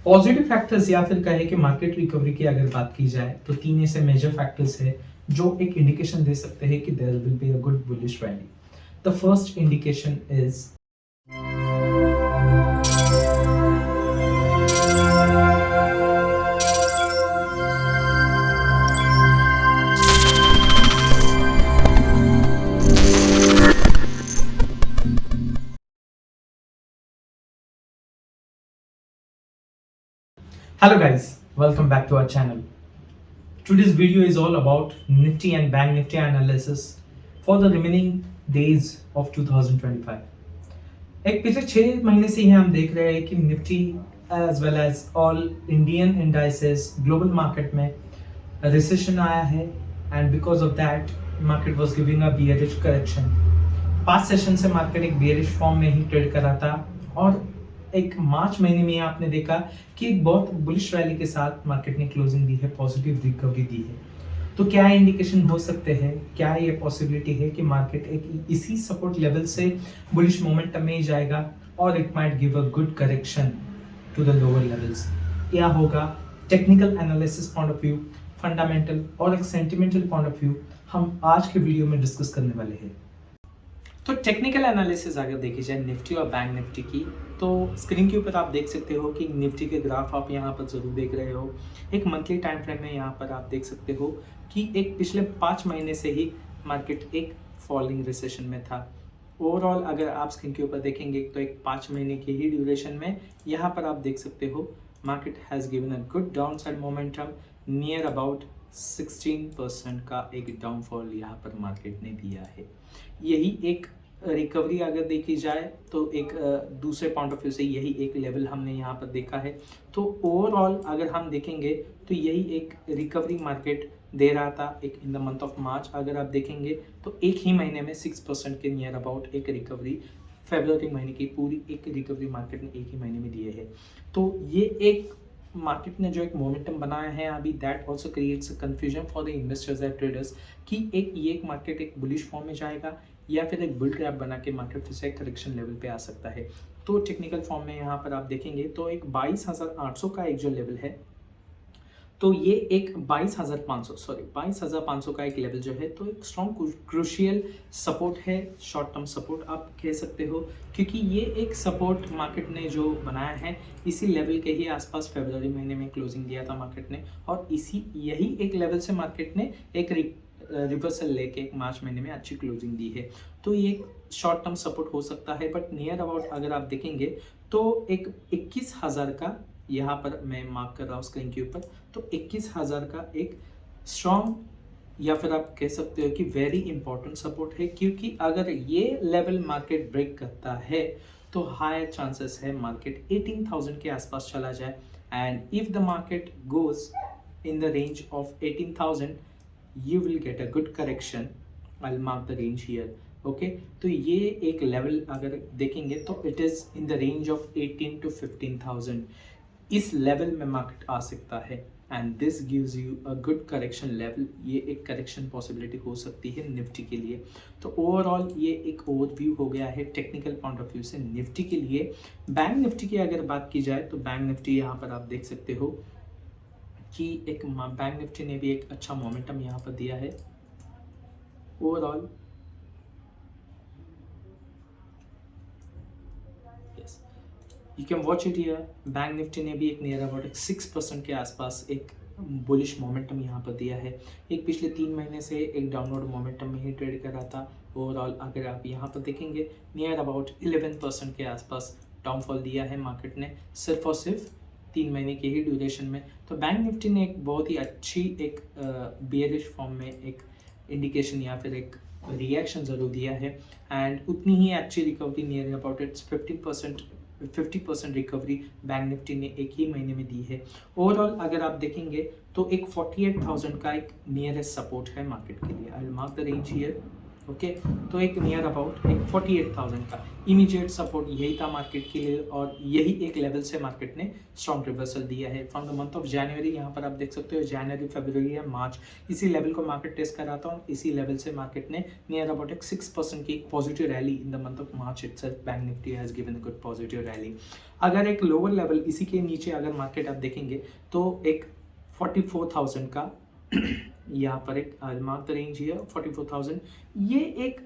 Positive factors या फिर कहे कि मार्केट रिकवरी की अगर बात की जाए तो तीन ऐसे मेजर फैक्टर्स है जो एक इंडिकेशन दे सकते हैं कि there will be a good bullish rally. The first indication is Hello guys, welcome back to our channel. Today's video is all about Nifty and Bank Nifty analysis for the remaining days of 2025. एक पिछले 6 महीने से ही हम देख रहे हैं कि Nifty as well as all Indian indices global market में रिसेशन आया है and because of that market was giving a bearish correction. Past session से मार्केट एक बियरिश फॉर्म में ही ट्रेड कर रहा था और एक मार्च महीने में आपने देखा कि एक बहुत बुलिश रैली के साथ मार्केट ने क्लोजिंग दी है, पॉजिटिव रिकवरी दी है। तो क्या इंडिकेशन हो सकते हैं, क्या ये पॉसिबिलिटी है कि मार्केट एक इसी सपोर्ट लेवल से बुलिश मोमेंटम में ही जाएगा और it might give a good correction to the lower levels? क्या होगा technical analysis point of view, fundamental और एक सेंटिमेंटल पॉइंट ऑफ व्यू हम आज के वीडियो में डिस्कस करने वाले हैं। तो टेक्निकल एनालिसिस अगर देखी जाए निफ्टी और बैंक निफ्टी की, तो स्क्रीन के ऊपर आप देख सकते हो कि निफ्टी के ग्राफ आप यहाँ पर जरूर देख रहे हो। एक मंथली टाइम फ्रेम में यहाँ पर आप देख सकते हो कि एक पिछले 5 महीने से ही मार्केट एक फॉलिंग रिसेशन में था। ओवरऑल अगर आप स्क्रीन के ऊपर देखेंगे तो एक 5 महीने की ही ड्यूरेशन में यहाँ पर आप देख सकते हो market has given a good down side momentum near about 16% का एक डाउनफॉल यहाँ पर मार्केट ने दिया है। यही एक रिकवरी अगर देखी जाए तो एक दूसरे पॉइंट ऑफ व्यू से यही एक लेवल हमने यहाँ पर देखा है। तो ओवरऑल अगर हम देखेंगे तो यही एक रिकवरी मार्केट दे रहा था एक in the month of March. अगर आप देखेंगे तो एक ही महीने में 6% के नियर अबाउट एक रिकवरी, फरवरी महीने की पूरी एक रिकवरी मार्केट ने एक ही महीने में दिए है। तो ये एक मार्केट ने जो एक मोमेंटम बनाया है अभी, that also creates confusion for the investors and traders कि ये एक मार्केट एक बुलिश फॉर्म में जाएगा या फिर एक बुल ट्रैप बना के मार्केट फिर से एक करेक्शन लेवल पे आ सकता है। तो टेक्निकल फॉर्म में यहाँ पर आप देखेंगे तो एक 22,800 का एक जो लेवल है, तो ये एक 22,500 का एक लेवल जो है तो एक स्ट्रॉन्ग क्रूशियल सपोर्ट है, शॉर्ट टर्म सपोर्ट आप कह सकते हो, क्योंकि ये एक सपोर्ट मार्केट ने जो बनाया है इसी लेवल के ही आसपास फरवरी महीने में क्लोजिंग दिया था मार्केट ने, और यही एक लेवल से मार्केट ने एक रिवर्सल लेके एक मार्च महीने में अच्छी क्लोजिंग दी है। तो ये एक शॉर्ट टर्म सपोर्ट हो सकता है, बट नियर अबाउट अगर आप देखेंगे तो एक 21,000 का यहाँ पर मैं मार्क कर रहा हूँ स्क्रीन के ऊपर, तो 21,000 का एक स्ट्रॉन्ग या फिर आप कह सकते हो कि वेरी इंपॉर्टेंट सपोर्ट है, क्योंकि अगर ये लेवल मार्केट ब्रेक करता है तो हायर चांसेस है मार्केट 18,000 के आसपास चला जाए। And if the market goes in the range of 18,000 you will get a good correction. I'll mark the range here. Okay, तो ये एक लेवल अगर देखेंगे तो it is in the range of 18 to 15,000। इस लेवल में मार्केट आ सकता है and this gives you a good correction level. ये एक करेक्शन पॉसिबिलिटी हो सकती है निफ्टी के लिए। तो ओवरऑल ये एक ओवरव्यू हो गया है टेक्निकल पॉइंट ऑफ व्यू से निफ्टी के लिए। बैंक निफ्टी की अगर बात की जाए तो बैंक निफ्टी यहाँ पर आप देख सकते हो कि एक बैंक निफ्टी ने भी एक अच्छा मोमेंटम यहाँ पर दिया है। Overall yes, you can watch it here. Bank Nifty ने भी एक नियर अबाउट 6% के आसपास एक बुलिश मोमेंटम यहाँ पर दिया है। एक पिछले 3 महीने से एक डाउनवर्ड मोमेंटम में ही ट्रेड कर रहा था। ओवरऑल अगर आप यहाँ पर देखेंगे नियर अबाउट 11% के आसपास डाउनफॉल दिया है मार्केट ने सिर्फ और सिर्फ 3 महीने की ही ड्यूरेशन में। तो बैंक निफ्टी ने एक बहुत ही अच्छी एक बियरिश फॉर्म में एक इंडिकेशन या फिर एक रिएक्शन ज़रूर दिया है एंड उतनी ही अच्छी recovery near about it's 50% recovery bank Nifty ने एक ही महीने में दी है। ओवरऑल अगर आप देखेंगे तो एक 48,000 का एक नियरेस्ट सपोर्ट है मार्केट के लिए। I will mark the range here. Okay तो एक नियर अबाउट एक 48,000 का इमीडिएट सपोर्ट यही था मार्केट के लिए और यही एक लेवल से मार्केट ने स्ट्रॉन्ग रिवर्सल दिया है from the month of January. यहाँ पर आप देख सकते हो जनवरी, फरवरी या मार्च इसी लेवल को मार्केट टेस्ट कर रहा था और इसी लेवल से मार्केट ने नियर अबाउट एक 6% की positive rally in the month of March itself bank Nifty has given a good positive rally. अगर एक लोअर लेवल इसी के नीचे अगर मार्केट आप देखेंगे तो एक 44,000 का यहाँ पर एक मार्क द रेंज है 44,000, ये एक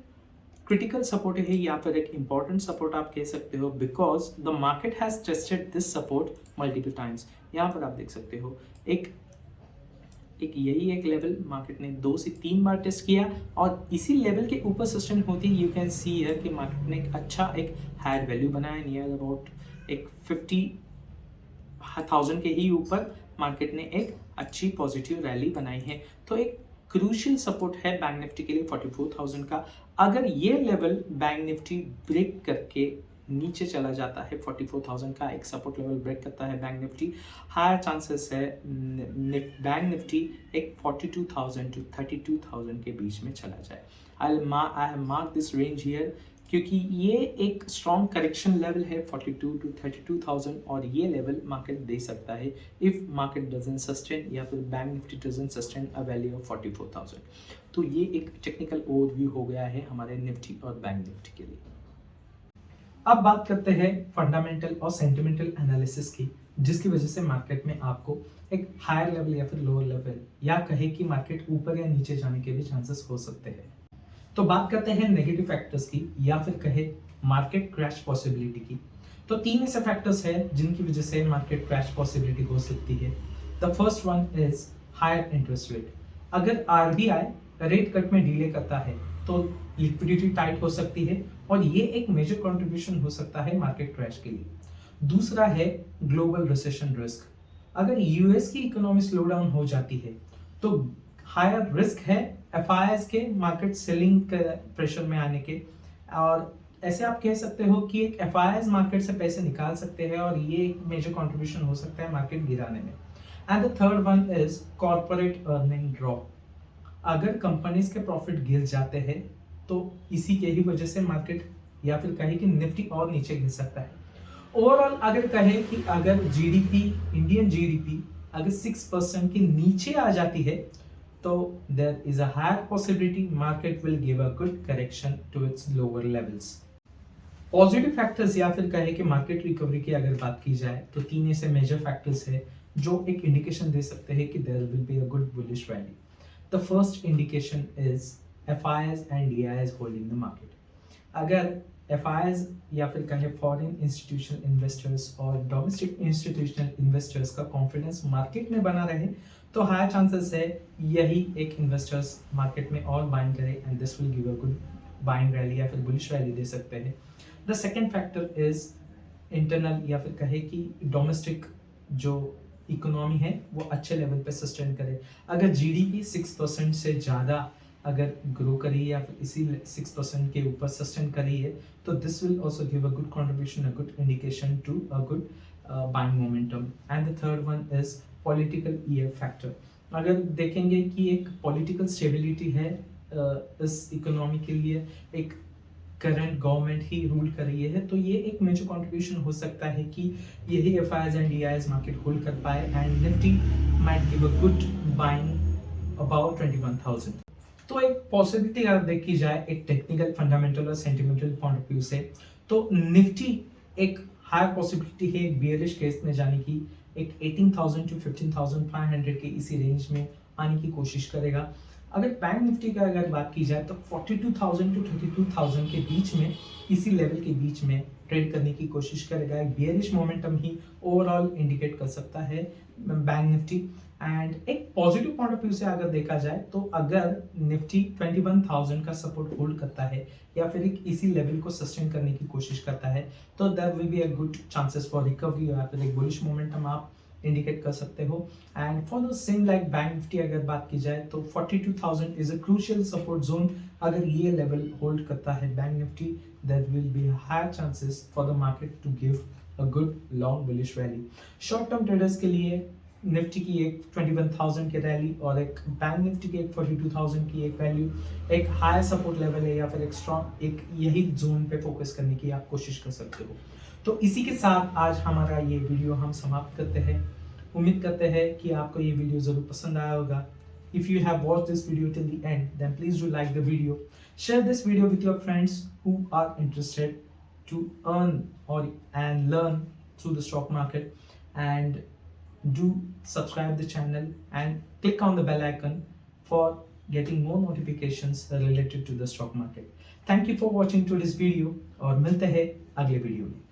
क्रिटिकल सपोर्ट है या फिर एक इंपॉर्टेंट सपोर्ट आप कह सकते हो because the market has tested this support multiple times. यहाँ पर आप देख सकते हो एक यही एक लेवल मार्केट ने 2 से 3 बार टेस्ट किया और इसी लेवल के ऊपर सस्टेन होती यू कैन सी हियर कि मार्केट ने एक अच्छा एक हायर वैल्यू बनाया नियर अबाउट एक 50,000 के ही ऊपर मार्केट ने एक अच्छी पॉजिटिव रैली बनाई है। तो एक क्रूशियल सपोर्ट है बैंक निफ्टी के लिए 44,000 का। अगर ये लेवल बैंक निफ्टी ब्रेक करके नीचे चला जाता है 44,000 का एक सपोर्ट लेवल ब्रेक करता है बैंक निफ्टी, हायर चांसेस है बैंक निफ्टी एक 42,000 टू 32,000 के बीच में चला जाए। I have mark this range here क्योंकि ये एक स्ट्रॉन्ग करेक्शन लेवल है 42 टू 32,000 और ये लेवल मार्केट दे सकता है इफ मार्केट डजंट सस्टेन या फिर bank Nifty doesn't sustain a value of 44,000। तो ये एक टेक्निकल ओवरव्यू हो गया है हमारे निफ्टी और बैंक निफ्टी के लिए। अब बात करते हैं फंडामेंटल और सेंटिमेंटल एनालिसिस की, जिसकी वजह से मार्केट में आपको एक हायर लेवल या फिर लोअर लेवल या कहे कि मार्केट ऊपर या नीचे जाने के भी चांसेस हो सकते हैं। तो बात करते हैं नेगेटिव फैक्टर्स की या फिर कहे मार्केट क्रैश पॉसिबिलिटी की। तो 3 ऐसे फैक्टर्स हैं जिनकी वजह से मार्केट क्रैश पॉसिबिलिटी हो सकती है। The first one is higher interest rate. अगर आरबीआई रेट कट में डिले करता है तो लिक्विडिटी टाइट हो सकती है और ये एक मेजर कंट्रीब्यूशन हो सकता है मार्केट क्रैश के लिए। दूसरा है ग्लोबल रिसेशन रिस्क। अगर यूएस की इकोनॉमी स्लो डाउन हो जाती है तो हायर रिस्क है एफआईआईज के मार्केट सेलिंग के प्रेशर में आने के, और ऐसे आप कह सकते हो कि एक एफआईआईज मार्केट से पैसे निकाल सकते हैं और ये एक मेजर कंट्रीब्यूशन हो सकता है मार्केट गिराने में। And the third one is corporate earning drop. अगर कंपनीज के प्रॉफिट गिर जाते हैं तो इसी के ही वजह से मार्केट या फिर कहे कि निफ्टी और नीचे गिर सकता है। ओवरऑल अगर कहे कि अगर जीडीपी, इंडियन जीडीपी अगर 6% के नीचे आ जाती है तो there is a higher possibility market will give a good correction to its lower levels। Positive factors या फिर कहे कि मार्केट रिकवरी की अगर बात की जाए तो 3 ऐसे मेजर फैक्टर्स है जो एक इंडिकेशन दे सकते हैं कि there will be a good bullish rally। The first indication is FIIs and DIIs holding the market। अगर FIIs या फिर कहे फॉरेन इंस्टीट्यूशनल इन्वेस्टर्स और डोमेस्टिक इंस्टीट्यूशनल इन्वेस्टर्स का कॉन्फिडेंस मार्केट में बना रहे तो हाई चांसेस है यही एक इन्वेस्टर्स मार्केट में और बाइंग करे and this will give a good buying rally या फिर बुलिश रैली दे सकते हैं। The second factor is internal या फिर कहे कि डोमेस्टिक जो इकोनॉमी है वो अच्छे लेवल पे सस्टेन करे। अगर जीडीपी 6% से ज़्यादा अगर ग्रो करी या फिर इसी 6% के ऊपर सस्टेन करी है तो this will also give a good contribution, a good indication to a good buying momentum. And the third one is political year factor. अगर देखेंगे कि एक पॉलिटिकल स्टेबिलिटी है इस इकोनॉमी के लिए, एक करंट गवर्नमेंट ही रूल कर रही है तो ये एक मेजर कंट्रीब्यूशन हो सकता है कि यही FIIs and DIs market hold कर पाए and Nifty might give a good buying about 21,000। तो एक पॉसिबिलिटी अगर देखी जाए एक टेक्निकल, फंडामेंटल और सेंटिमेंटल पॉइंट ऑफ व्यू से तो निफ्टी एक हाई पॉसिबिलिटी है एक बियरिश केस में जाने की, एक 18,000 टू 15,500 के इसी रेंज में आने की कोशिश करेगा। अगर बैंक निफ्टी का अगर बात की जाए तो 42,000 टू 32,000 के बीच में, इसी लेवल के बीच में ट्रेड करने की कोशिश करेगा। एक बियरिश मोमेंटम ही ओवरऑल इंडिकेट कर सकता है बैंक निफ्टी। एंड एक पॉजिटिव पॉइंट ऑफ व्यू से अगर देखा जाए तो अगर निफ्टी 21,000 का सपोर्ट होल्ड करता है या फिर एक इसी लेवल को सस्टेन करने की कोशिश करता है तो there will be a good chances for recovery या फिर एक बुलिश मोमेंटम आप इंडिकेट कर सकते हो। And for the same like Bank Nifty अगर बात की जाए तो 42,000 is a crucial support zone. अगर ये लेवल होल्ड करता है Bank Nifty there will be higher chances for the market to give a good long bullish rally. Short term traders के लिए निफ्टी की एक 21,000 की रैली और एक बैंक निफ्टी की एक 42,000 की एक वैल्यू एक हायर सपोर्ट लेवल है या फिर एक स्ट्रॉन्ग एक यही जोन पे फोकस करने की आप कोशिश कर सकते हो। तो इसी के साथ आज हमारा ये वीडियो हम समाप्त करते हैं। उम्मीद करते हैं कि आपको ये वीडियो ज़रूर पसंद आया होगा। If you have watched this video till the end, then please do like the video. Share this video with your friends who are interested to earn or and learn through the stock market. And do subscribe the channel and click on the bell icon for getting more notifications related to the stock market. Thank you for watching today's video और मिलते हैं अगले video में।